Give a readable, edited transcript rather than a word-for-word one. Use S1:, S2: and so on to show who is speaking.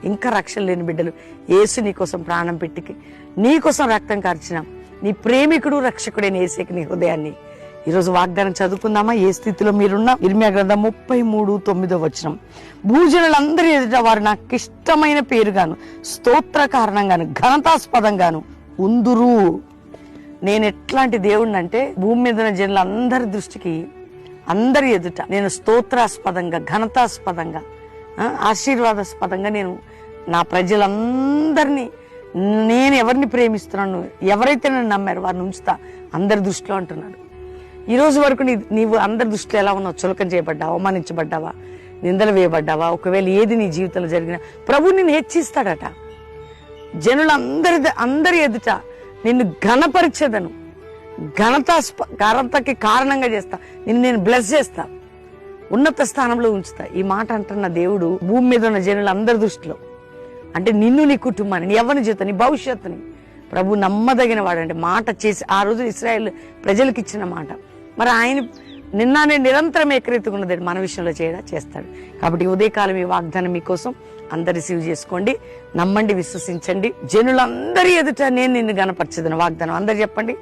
S1: ఇంకా రక్షణ లేని బిడ్డలు, యేసు నీ కోసం ప్రాణం పెట్టి నీ కోసం రక్తం కార్చిన నీ ప్రేమికుడు రక్షకుడైన యేసుకి నీ హృదయాన్ని ఈరోజు వాగ్దానం చదువుకుందామా? ఏ స్థితిలో మీరున్నా. ఇర్మీయా గ్రంథం 33:9 భూజనులందరి ఎదుట వారు నాకు ఇష్టమైన పేరుగాను స్తోత్ర కారణంగాను ఘనతాస్పదంగాను ఉందురు. నేను ఎట్లాంటి దేవుడిని అంటే భూమి మీద ఉన్న జనులందరి దృష్టికి అందరి ఎదుట నేను స్తోత్రాస్పదంగా ఘనతాస్పదంగా ఆశీర్వాదాస్పదంగా నేను నా ప్రజలందరినీ నేను ఎవరిని ప్రేమిస్తున్నాను, ఎవరైతే నన్ను నమ్మారో వారిని ఉంచుతా అందరి దృష్టిలో అంటున్నాడు. ఈ రోజు వరకు నీవు అందరి దృష్టిలో ఎలా ఉన్నావు? చులకన చేయబడ్డావా, అవమానించబడ్డావా, నిందలు వేయబడ్డావా? ఒకవేళ ఏది నీ జీవితంలో జరిగినా ప్రభు నిన్ను హెచ్చిస్తాడట. అందరి ఎదుట నిన్ను ఘనపరిచేదను, ఘనతకి కారణంగా చేస్తా, నిన్ను నేను బ్లెస్ చేస్తా, ఉన్నత స్థానంలో ఉంచుతా. ఈ మాట అంటున్న దేవుడు భూమి మీద ఉన్న జనులందరి దృష్టిలో అంటే నిన్ను, నీ కుటుంబాన్ని, నీ యవ్వన జీవితం, నీ భవిష్యత్తుని ప్రభు నమ్మదగిన వాడంటే మాట చేసి ఆ రోజు ఇశ్రాయేల్ ప్రజలకు ఇచ్చిన మాట మరి ఆయన నిన్ననే నిరంతరం ఏకరీతిగా మన విషయంలో చేస్తాడు. కాబట్టి ఉదయకాలం ఈ వాగ్దానం మీకోసం అందరు రిసీవ్ చేసుకోండి, నమ్మండి, విశ్వసించండి. జనులందరి ఎదుట నేను నిన్ను గణపరచదను వాగ్దానం. అందరు చెప్పండి.